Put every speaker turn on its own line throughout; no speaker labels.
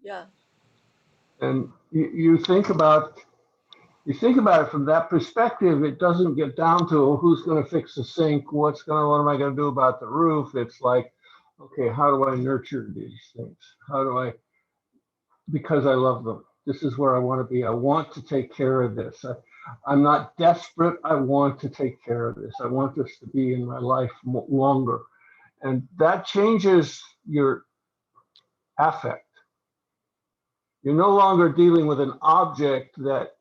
Yeah.
And you think about it from that perspective. It doesn't get down to who's going to fix the sink, what am I going to do about the roof. It's like, okay, how do I nurture these things? How do I, because I love them. This is where I want to be. I want to take care of this. I'm not desperate. I want to take care of this. I want this to be in my life longer. And that changes your affect. You're no longer dealing with an object that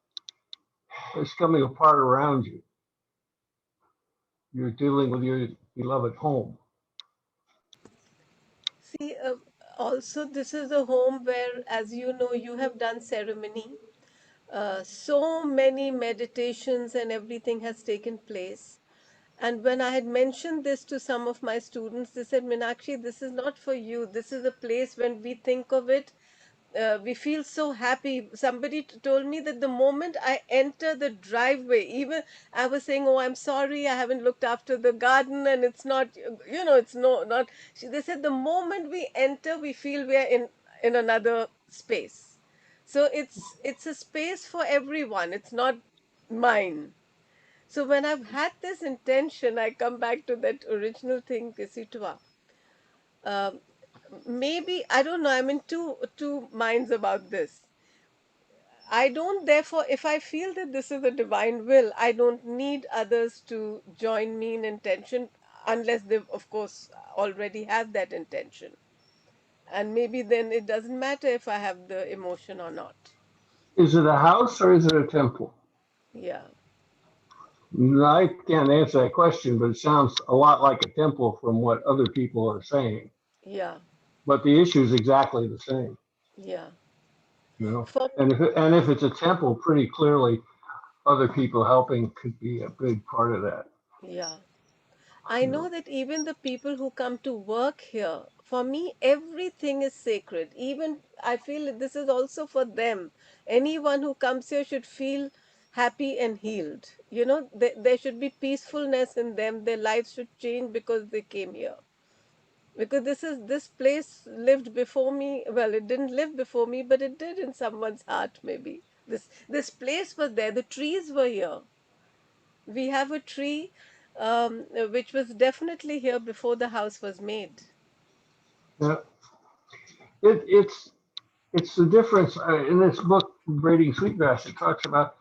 is coming apart around you. You're dealing with your beloved home.
See, also, this is a home where, as you know, you have done ceremony. So many meditations and everything has taken place. And when I had mentioned this to some of my students, they said, Meenakshi, this is not for you. This is a place when we think of it, we feel so happy. Somebody told me that the moment I enter the driveway, even I was saying, "Oh, I'm sorry, I haven't looked after the garden, and it's not, it's not." They said the moment we enter, we feel we are in another space. So it's a space for everyone. It's not mine. So when I've had this intention, I come back to that original thing, Kisitwa. Um, Maybe I don't know. I'm in two minds about this. I don't, therefore, if I feel that this is a divine will, I don't need others to join me in intention unless they, of course, already have that intention. And maybe then it doesn't matter if I have the emotion or not.
Is it a house or is it a temple?
Yeah,
I can't answer that question, but it sounds a lot like a temple from what other people are saying.
yeah,
But the issue is exactly the same,
yeah.
you know.
For
And if it's a temple, pretty clearly other people helping could be a big part of that.
yeah. I
You
know
know.
that even the people who come to work here, for me, everything is sacred. Even I feel that this is also for them. Anyone who comes here should feel happy and healed. There should be peacefulness in them. Their lives should change because they came here. Because this place lived before me. Well, it didn't live before me, but it did in someone's heart, maybe. This place was there. The trees were here. We have a tree which was definitely here before the house was made.
Yeah, it's the difference in this book, Braiding Sweetgrass. It talks about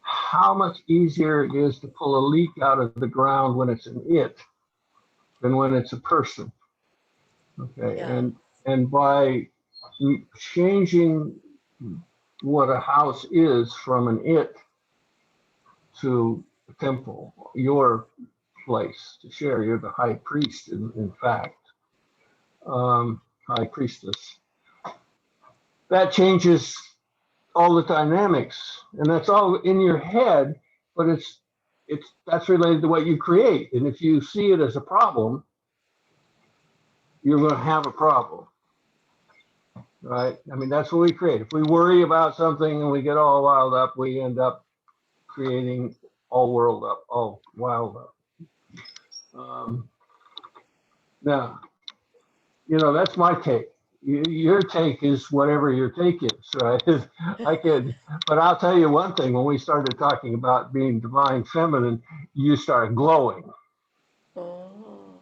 how much easier it is to pull a leek out of the ground when it's an it than when it's a person. Okay,
Yeah,
and by changing what a house is from an it to a temple, your place to share. You're the high priest, in fact, high priestess. That changes all the dynamics, and that's all in your head. But it's that's related to what you create, and if you see it as a problem, you're going to have a problem, right? I mean, that's what we create. If we worry about something and we get all wild up, we end up creating all world up, all wild up. Now, that's my take. Your take is whatever your take is, right? I could, but I'll tell you one thing. When we started talking about being divine feminine, you started glowing.
oh,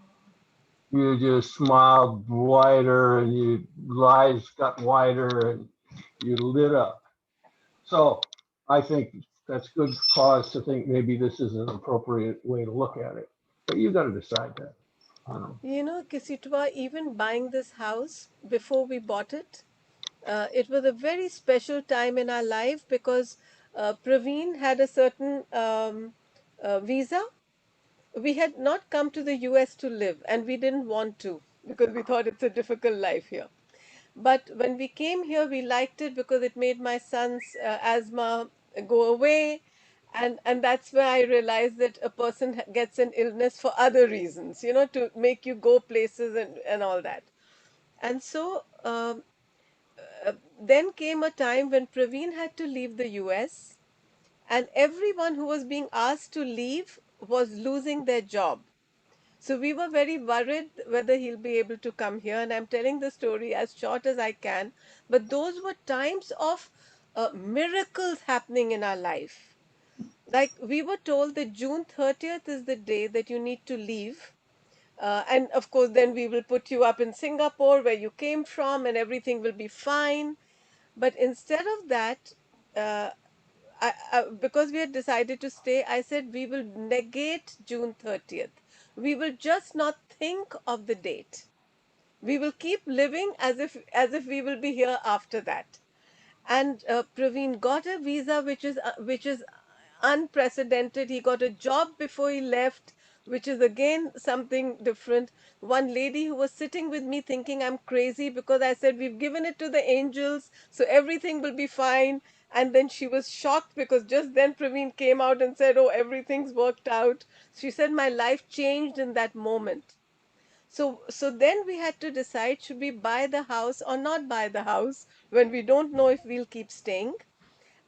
You just smiled wider, and your eyes got wider, and you lit up. So I think that's good cause to think maybe this is an appropriate way to look at it. But you got to decide that. Um,
Kisitwa, even buying this house before we bought it, it was a very special time in our life because Praveen had a certain visa. We had not come to the US to live, and we didn't want to because we thought it's a difficult life here. But when we came here, we liked it because it made my son's asthma go away. And that's where I realized that a person gets an illness for other reasons, to make you go places and all that. And so then came a time when Praveen had to leave the US, and everyone who was being asked to leave was losing their job. So we were very worried whether he'll be able to come here. And I'm telling the story as short as I can. But those were times of miracles happening in our life. Like we were told that June 30th is the day that you need to leave. And of course, then we will put you up in Singapore where you came from and everything will be fine. But instead of that, uh, because we had decided to stay, I said we will negate June 30th. We will just not think of the date. We will keep living as if we will be here after that. And Praveen got a visa which is unprecedented. He got a job before he left, which is again something different. One lady who was sitting with me thinking I'm crazy because I said we've given it to the angels, so everything will be fine. And then she was shocked because just then Praveen came out and said, "Oh, everything's worked out." She said my life changed in that moment. So then we had to decide, should we buy the house or not buy the house when we don't know if we'll keep staying.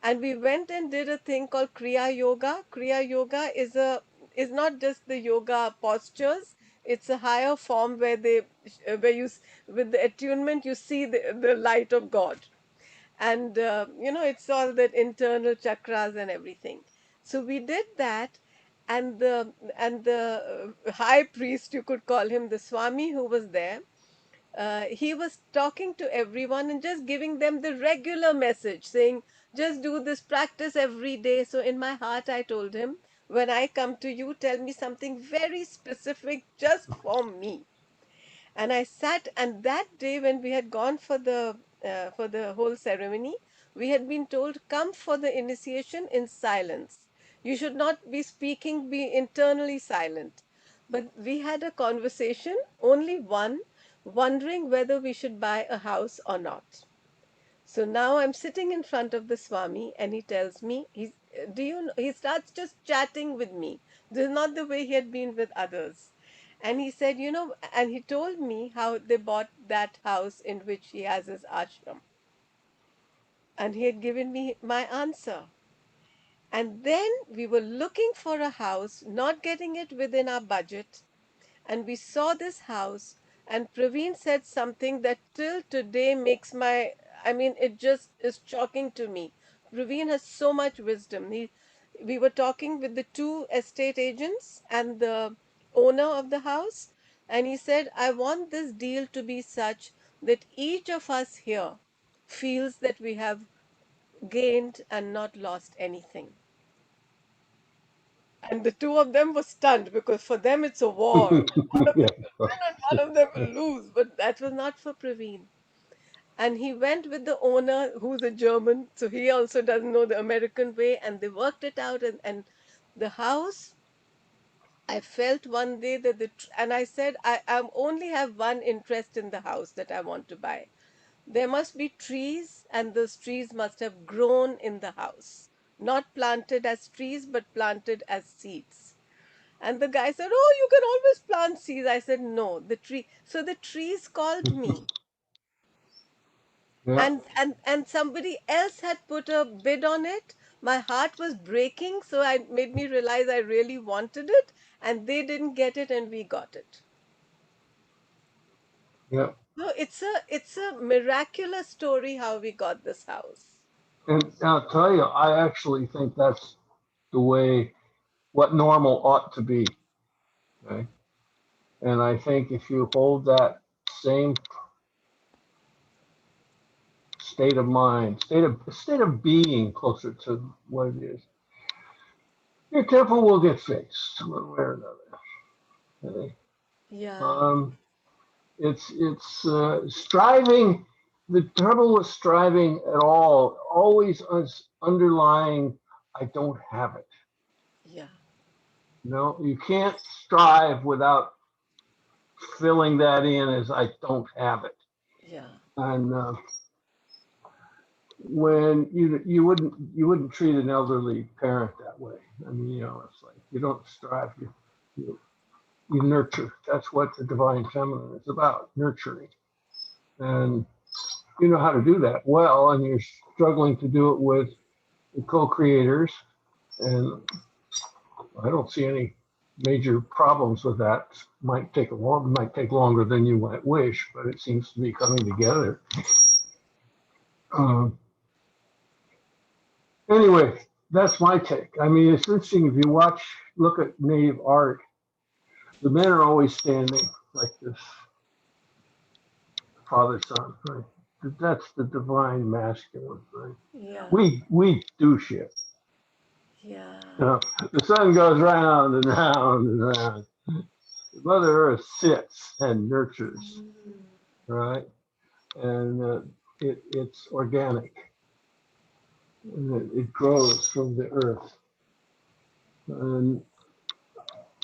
And we went and did a thing called Kriya Yoga. Kriya Yoga is not just the yoga postures. It's a higher form where with the attunement you see the light of God. And it's all that internal chakras and everything. So we did that. And the high priest, you could call him, the Swami who was there, he was talking to everyone and just giving them the regular message, saying, just do this practice every day. So in my heart, I told him, when I come to you, tell me something very specific just for me. And I sat, and that day when we had gone for the whole ceremony, we had been told, come for the initiation in silence. You should not be speaking, be internally silent. But we had a conversation, only one, wondering whether we should buy a house or not. So now I'm sitting in front of the Swami, and he tells me, he starts just chatting with me. This is not the way he had been with others. And he said, and he told me how they bought that house in which he has his ashram. And he had given me my answer. And then we were looking for a house, not getting it within our budget, and we saw this house, and Praveen said something that till today makes it just is shocking to me. Praveen has so much wisdom. We were talking with the two estate agents and the owner of the house, and he said, I want this deal to be such that each of us here feels that we have gained and not lost anything. And the two of them were stunned because for them it's a war. One of them
Yeah.
will win and one of them will lose. But that was not for Praveen. And he went with the owner, who's a German, so he also doesn't know the American way, and they worked it out. And the house, I felt one day and I said, I only have one interest in the house that I want to buy. There must be trees, and those trees must have grown in the house, not planted as trees, but planted as seeds. And the guy said, "Oh, you can always plant seeds." I said, "No, the tree." So the trees called me,
Yeah.
and somebody else had put a bid on it. My heart was breaking, so I made me realize I really wanted it, and they didn't get it, and we got it.
Yeah.
So it's a miraculous story how we got this house.
And I'll tell you, I actually think that's the way what normal ought to be. Okay. And I think if you hold that same state of mind, state of being closer to what it is, your temple will get fixed one way or another. Okay?
Yeah,
Um, it's striving. The trouble with striving at all always is underlying. I don't have it.
yeah,
No, you can't strive without filling that in as I don't have it.
yeah,
And when you wouldn't treat an elderly parent that way. I mean, it's like you don't strive, you you nurture. That's what the divine feminine is about, nurturing. And you know how to do that well, and you're struggling to do it with the co-creators. And I don't see any major problems with that. Might take longer than you might wish, but it seems to be coming together. Um, anyway, that's my take. I mean, it's interesting if you look at native art. The men are always standing like this, father son, right? That's the divine masculine, right?
Yeah.
We do shit. You
Yeah.
know, the sun goes round and round and round. Mother Earth sits and nurtures,
Mm.
right? And it's organic, and it grows from the earth. And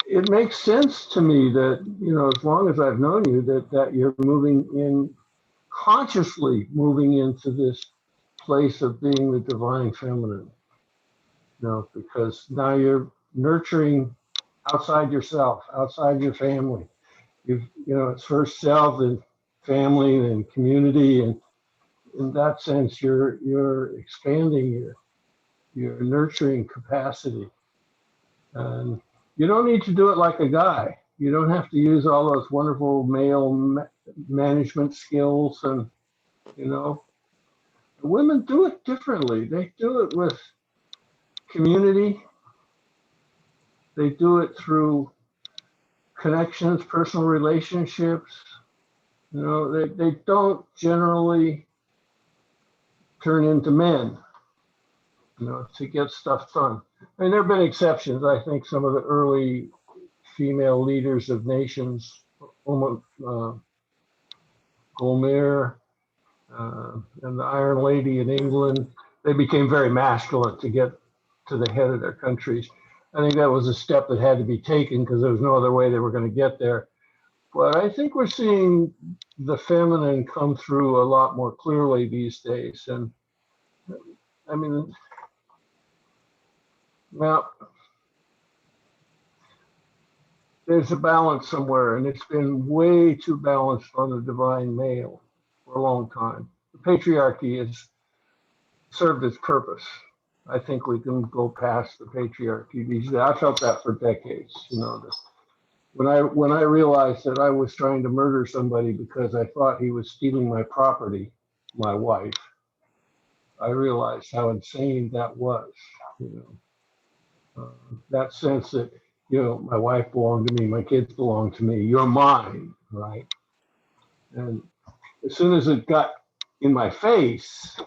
it makes sense to me that, as long as I've known you, that you're consciously moving into this place of being the divine feminine, because now you're nurturing outside yourself, outside your family. It's first self and family and community, and in that sense, you're expanding your nurturing capacity, and you don't need to do it like a guy. You don't have to use all those wonderful male management skills, and you know, the women do it differently. They do it with community. They do it through connections, personal relationships. They don't generally turn into men, to get stuff done. I mean, there have been exceptions. I think some of the early female leaders of nations, Golmir, and the Iron Lady in England, they became very masculine to get to the head of their countries. I think that was a step that had to be taken because there was no other way they were going to get there. But I think we're seeing the feminine come through a lot more clearly these days. And I mean, now there's a balance somewhere, and it's been way too balanced on the divine male for a long time. The patriarchy has served its purpose. I think we can go past the patriarchy these days. I felt that for decades. When I realized that I was trying to murder somebody because I thought he was stealing my property, my wife, I realized how insane that was. That sense that my wife belonged to me, my kids belong to me, you're mine, right? And as soon as it got in my face,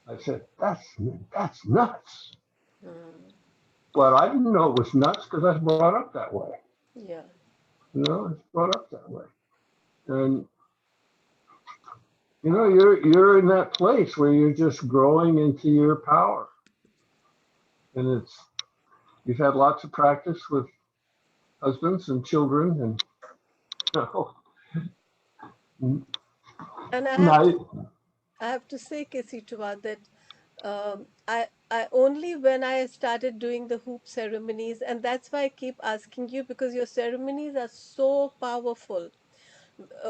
I said, that's nuts.
Mm.
But I didn't know it was nuts because I was brought up that way.
Yeah.
I was brought up that way. And you're in that place where you're just growing into your power. And you've had lots of practice with husbands and children, and
And
night.
I have to say, Ksitew, that I only when I started doing the hoop ceremonies, and that's why I keep asking you because your ceremonies are so powerful.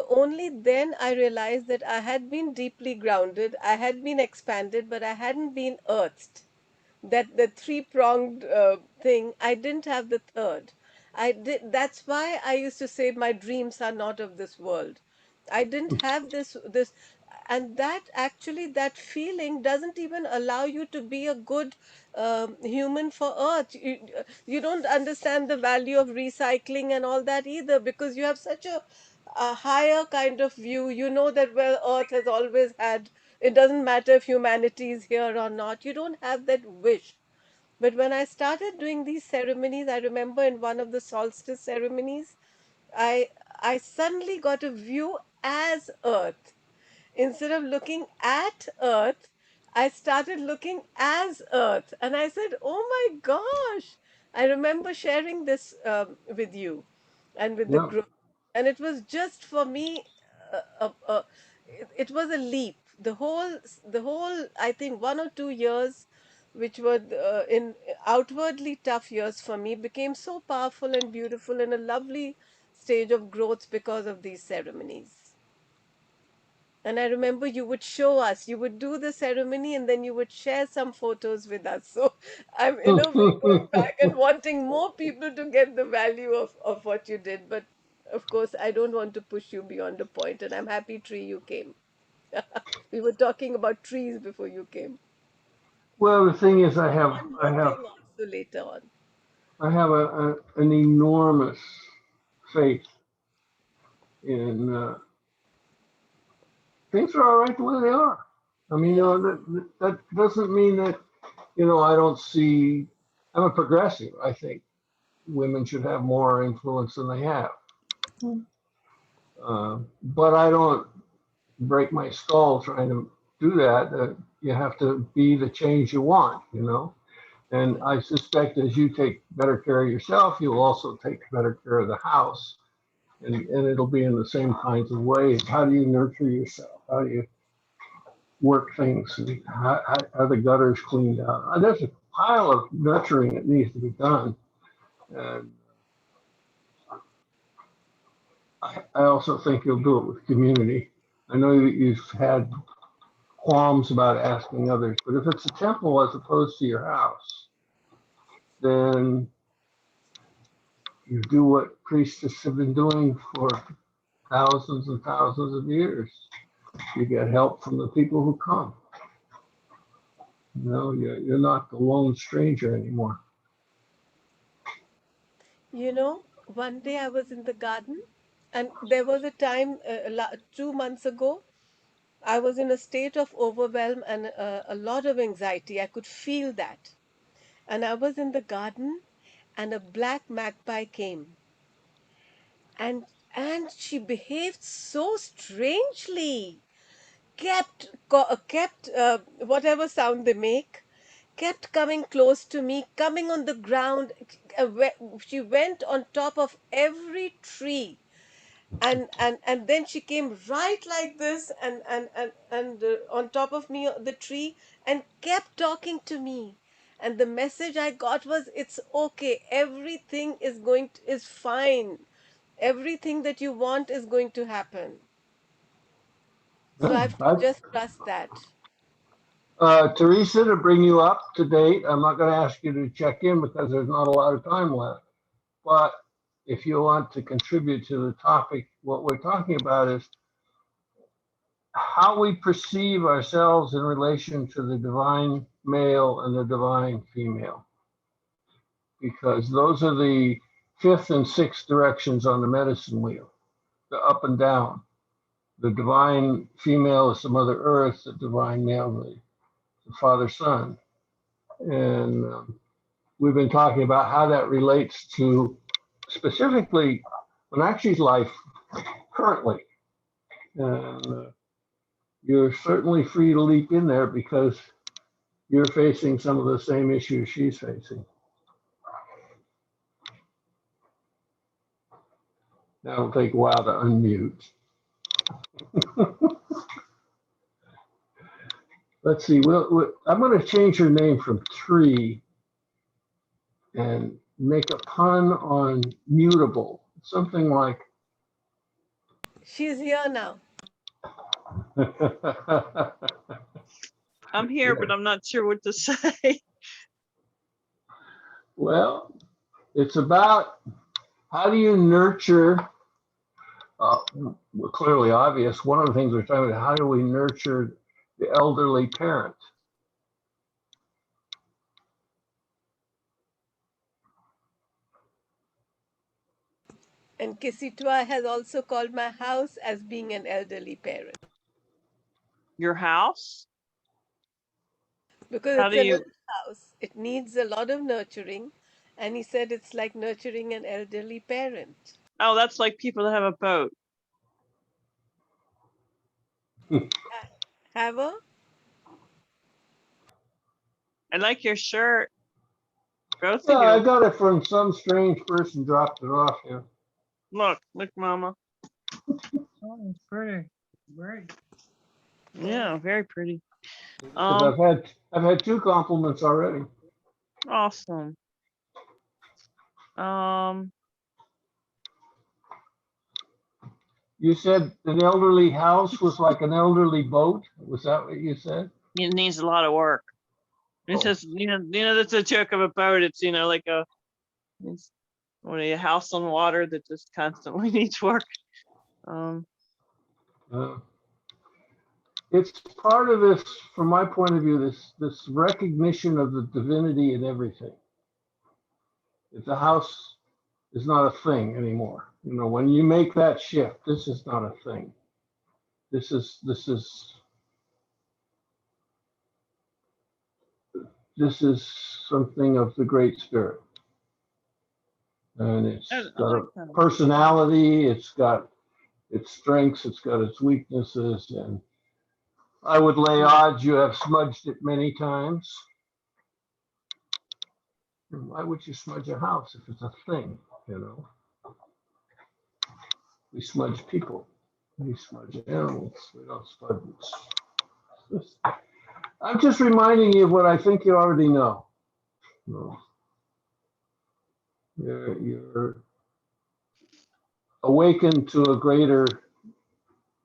Only then I realized that I had been deeply grounded, I had been expanded, but I hadn't been earthed. That the three-pronged thing, I didn't have the third. I did. That's why I used to say my dreams are not of this world. I didn't have this, and that actually that feeling doesn't even allow you to be a good human for earth. You don't understand the value of recycling and all that either because you have such a higher kind of view. You know that, well, earth has always had, it doesn't matter if humanity is here or not. You don't have that wish. But when I started doing these ceremonies, I remember in one of the solstice ceremonies, I I suddenly got a view as earth. Instead of looking at earth, I started looking as earth. And I said, oh my gosh. I remember sharing this with you and with the
Yeah,
group. And it was just for me, it was a leap. The whole, I think 1 or 2 years, which were in outwardly tough years for me, became so powerful and beautiful in a lovely stage of growth because of these ceremonies. And I remember you would show us, you would do the ceremony and then you would share some photos with us. So I'm in a way going back and wanting more people to get the value of what you did. But of course, I don't want to push you beyond a point, and I'm happy, Tree, you came. We were talking about trees before you came.
Well, the thing is,
One more thing also later on.
I have an enormous faith in things are all right the way they are. I mean,
Yeah.
that doesn't mean that, I don't see, I'm a progressive. I think women should have more influence than they have. But I don't break my skull trying to do that. You have to be the change you want. And
Yeah.
I suspect as you take better care of yourself, you'll also take better care of the house. And it'll be in the same kinds of ways. How do you nurture yourself? How do you work things? And how are the gutters cleaned out? There's a pile of nurturing that needs to be done. And I also think you'll do it with community. I know you've had qualms about asking others, but if it's a temple as opposed to your house, then you do what priests have been doing for thousands and thousands of years. You get help from the people who come. You're not the lone stranger anymore.
One day I was in the garden, and there was a time 2 months ago, I was in a state of overwhelm and a lot of anxiety. I could feel that. And I was in the garden, and a black magpie came, and she behaved so strangely. Kept whatever sound they make, kept coming close to me, coming on the ground. She went on top of every tree, and then she came right like this, and on top of me, the tree, and kept talking to me. And the message I got was, it's okay, everything is fine, everything that you want is going to happen. So I
Yeah,
have to just trust that.
Teresa, to bring you up to date, I'm not going to ask you to check in because there's not a lot of time left. But if you want to contribute to the topic, what we're talking about is how we perceive ourselves in relation to the divine male and the divine female, because those are the fifth and sixth directions on the medicine wheel, the up and down. The divine female is the Mother Earth, the divine male, the Father Son. And we've been talking about how that relates to specifically Meenakshi's life currently. And you're certainly free to leap in there because you're facing some of the same issues she's facing. That'll take a while to unmute. Let's see. I'm going to change her name from Tree and make a pun on mutable. Something like.
She's here now.
I'm here, but I'm not sure what to say.
Well, it's about how do you nurture. Clearly obvious. One of the things we're talking about, how do we nurture the elderly parent?
And Kisitwa has also called my house as being an elderly parent,
Your house?
because
How
it's
do
an
you?
old house. It needs a lot of nurturing. And he said it's like nurturing an elderly parent.
Oh, that's like people that have a boat.
Have a?
I like your shirt. Both
Yeah,
of
I
you.
got it from some strange person dropped it off here.
Look, Mama.
Oh, it's pretty. Great.
Yeah, very pretty.
Because I've had two compliments already.
Awesome.
You said an elderly house was like an elderly boat. Was that what you said?
It needs a lot of work. It's
Oh.
just, that's a joke of a boat. It's, like it's a house on water that just constantly needs work.
Uh, it's part of this, from my point of view, this recognition of the divinity in everything. If the house is not a thing anymore, when you make that shift, this is not a thing. This is something of the Great Spirit, and it's
I
got
like
a
that.
personality. It's got its strengths. It's got its weaknesses, and I would lay odds you have smudged it many times. And why would you smudge a house if it's a thing? We smudge people. We smudge animals. We don't smudge. I'm just reminding you of what I think you already know. You're awakened to a greater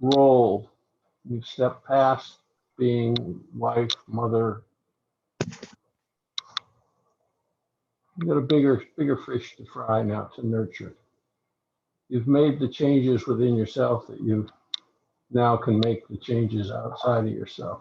role. You've stepped past being wife, mother. You got a bigger fish to fry now to nurture. You've made the changes within yourself that you now can make the changes outside of yourself.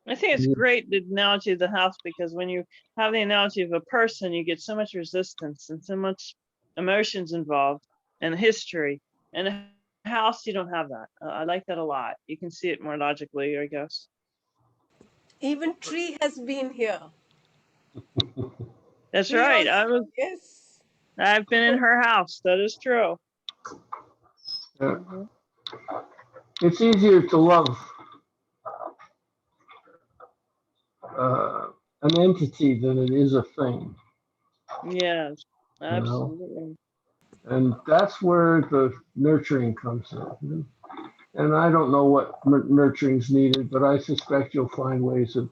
I think it's great, the analogy of the house, because when you have the analogy of a person, you get so much resistance and so much emotions involved and history. And a house, you don't have that. I like that a lot. You can see it more logically, I guess.
Even tree has been here.
That's
Tree
right.
also, yes.
I've been in her house. That is true.
Yeah. It's easier to love an entity than it is a thing.
Yes, absolutely.
And that's where the nurturing comes in. And I don't know what nurturing's needed, but I suspect you'll find ways of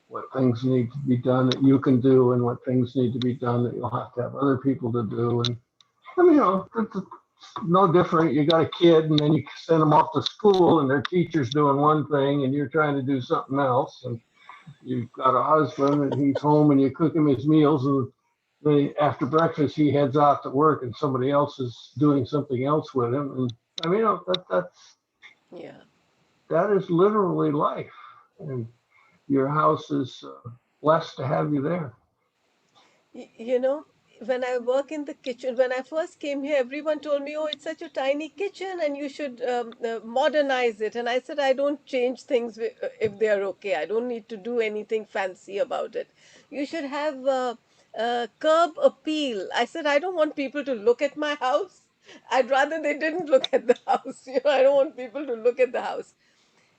what things need to be done that you can do and what things need to be done that you'll have to have other people to do. And I mean, it's no different. You got a kid and then you send them off to school and their teacher's doing one thing and you're trying to do something else. And you've got a husband and he's home and you cook him his meals, and then after breakfast he heads out to work and somebody else is doing something else with him. And I mean, that is literally life. And your house is blessed to have you there.
You know, when I work in the kitchen, when I first came here, everyone told me, "Oh, it's such a tiny kitchen and you should modernize it." And I said, "I don't change things if they are okay. I don't need to do anything fancy about it. You should have curb appeal." I said, "I don't want people to look at my house. I'd rather they didn't look at the house. I don't want people to look at the house."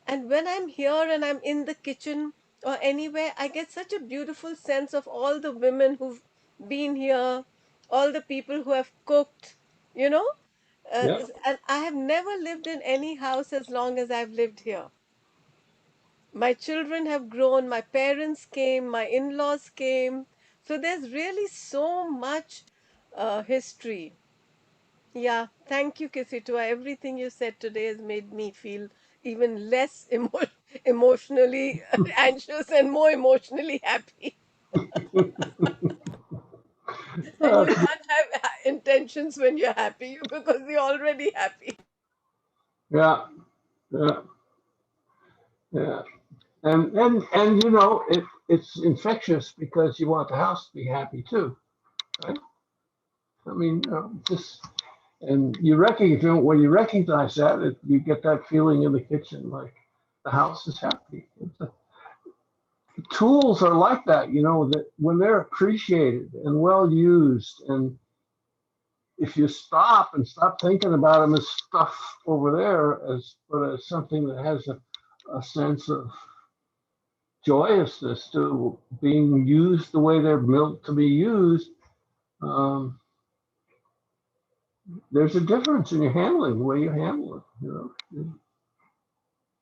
And when I'm here and I'm in the kitchen or anywhere, I get such a beautiful sense of all the women who've been here, all the people who have cooked, you know.
Yeah.
And I have never lived in any house as long as I've lived here. My children have grown, my parents came, my in laws came. So there's really so much history. Yeah, thank you, Kisitua. Everything you said today has made me feel even less emotionally anxious and more emotionally happy. And you can't have intentions when you're happy because you're already happy.
Yeah, yeah, yeah. And it's infectious because you want the house to be happy too, right? I mean, just and when you recognize that, you get that feeling in the kitchen, like the house is happy. Tools are like that, that when they're appreciated and well used, and if you stop thinking about them as stuff over there, but as something that has a sense of joyousness to being used the way they're built to be used, um, there's a difference in your handling, the way you handle it.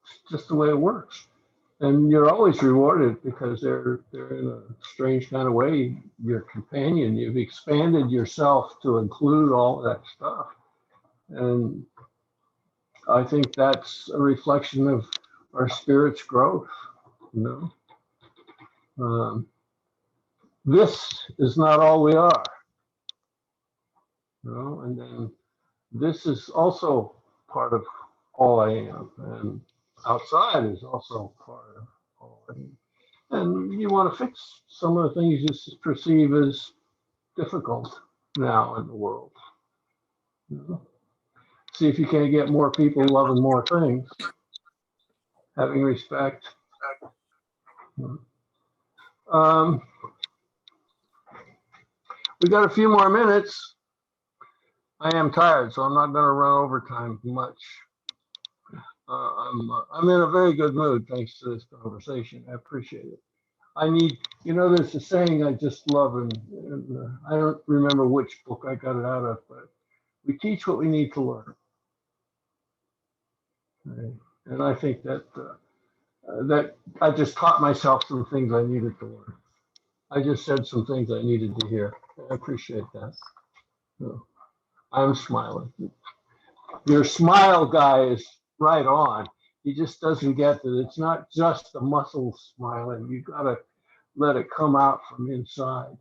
It's just the way it works. And you're always rewarded because they're in a strange kind of way your companion. You've expanded yourself to include all that stuff, and I think that's a reflection of our spirit's growth. You know, this is not all we are. You know, and then this is also part of all I am, and outside is also part of all I am. And you want to fix some of the things you perceive as difficult now in the world. You know? See if you can get more people loving more things, having respect. Um, we got a few more minutes. I am tired, so I'm not going to run overtime much. I'm in a very good mood thanks to this conversation. I appreciate it. I need, you know, there's a saying I just love, and I don't remember which book I got it out of, but we teach what we need to learn. Right? And I think that that I just taught myself some things I needed to learn. I just said some things I needed to hear. I appreciate that. So I'm smiling. Your smile guy is right on. He just doesn't get that it's not just the muscles smiling. You gotta let it come out from inside.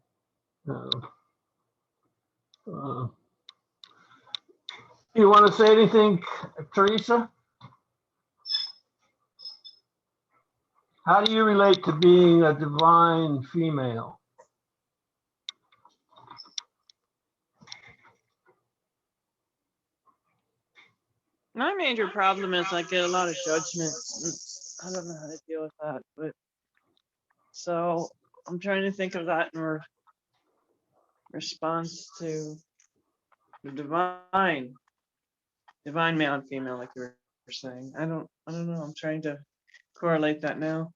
You want to say anything, Teresa? How do you relate to being a divine female?
My major problem is I get a lot of judgment. I don't know how to deal with that, but so I'm trying to think of that in response to the divine male and female, like you were saying. I don't know. I'm trying to correlate that now.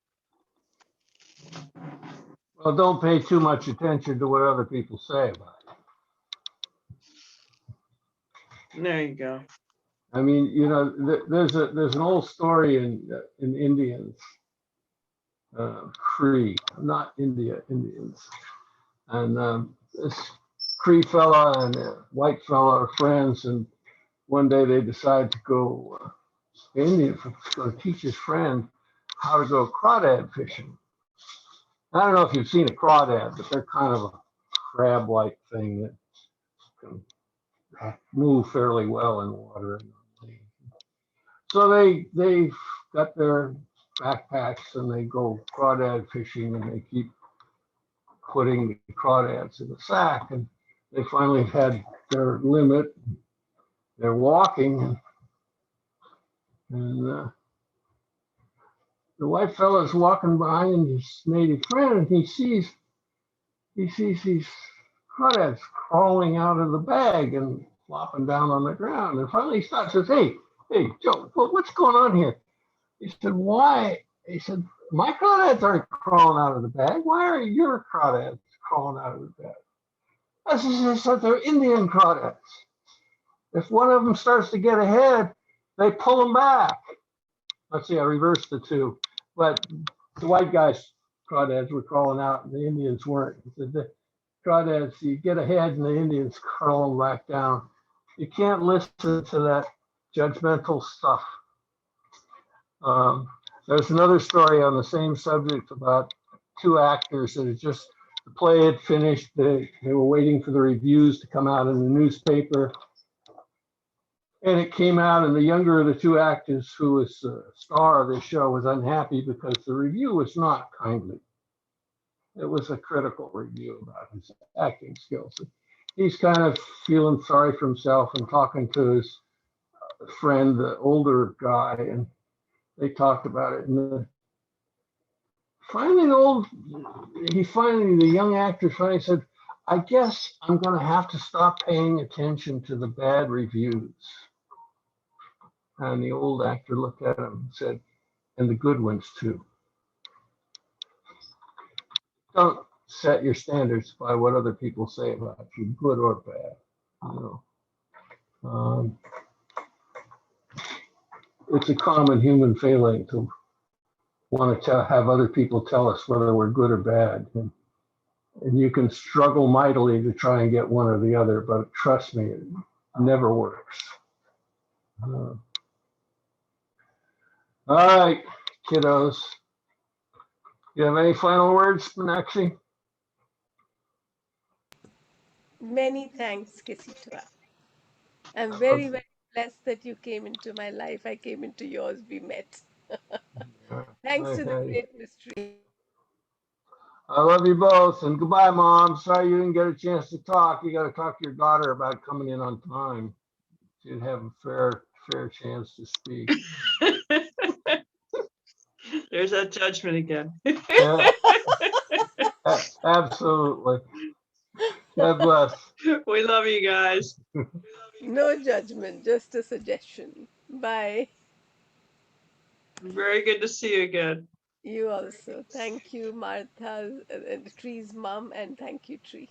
Well, don't pay too much attention to what other people say about it.
There you go.
I mean, you know, there's an old story in Indians, Cree, not India, Indians, and this Cree fella and a white fella are friends, and one day they decide to go Indian to teach his friend how to go crawdad fishing. I don't know if you've seen a crawdad, but they're kind of a crab-like thing that can move fairly well in water. So they got their backpacks and they go crawdad fishing, and they keep putting the crawdads in the sack, and they finally had their limit. They're walking, and the white fella's walking behind his native friend, and he sees these crawdads crawling out of the bag and flopping down on the ground. And finally he stops and says, hey, Joe, what's going on here? He said, why? He said, my crawdads aren't crawling out of the bag. Why are your crawdads crawling out of the bag? I said, they're Indian crawdads. If one of them starts to get ahead, they pull them back. Let's see, I reversed the two. But the white guys' crawdads were crawling out and the Indians weren't. He said, the crawdads, you get ahead and the Indians crawl them back down. You can't listen to that judgmental stuff. There's another story on the same subject about two actors that had just, the play had finished. They were waiting for the reviews to come out in the newspaper. And it came out, and the younger of the two actors, who was the star of the show, was unhappy because the review was not kindly. It was a critical review about his acting skills. He's kind of feeling sorry for himself and talking to his friend, the older guy, and they talked about it. And finally, the young actor finally said, I guess I'm going to have to stop paying attention to the bad reviews. And the old actor looked at him and said, and the good ones too. Don't set your standards by what other people say about you, good or bad. You know, it's a common human failing to want to have other people tell us whether we're good or bad. And you can struggle mightily to try and get one or the other, but trust me, it never works. All right, kiddos. You have any final words, Meenakshi?
Many thanks, Ksitew. I'm very, very blessed that you came into my life. I came into yours. We met. Thanks to the
Okay.
great mystery.
I love you both, and goodbye, Mom. Sorry you didn't get a chance to talk. You got to talk to your daughter about coming in on time. She'd have a fair chance to speak.
There's that judgment again.
Yeah, absolutely. God bless.
We love you guys.
No judgment, just a suggestion. Bye.
Very good to see you again.
You also. Thank you, Martha, Tree's mom, and thank you, Tree.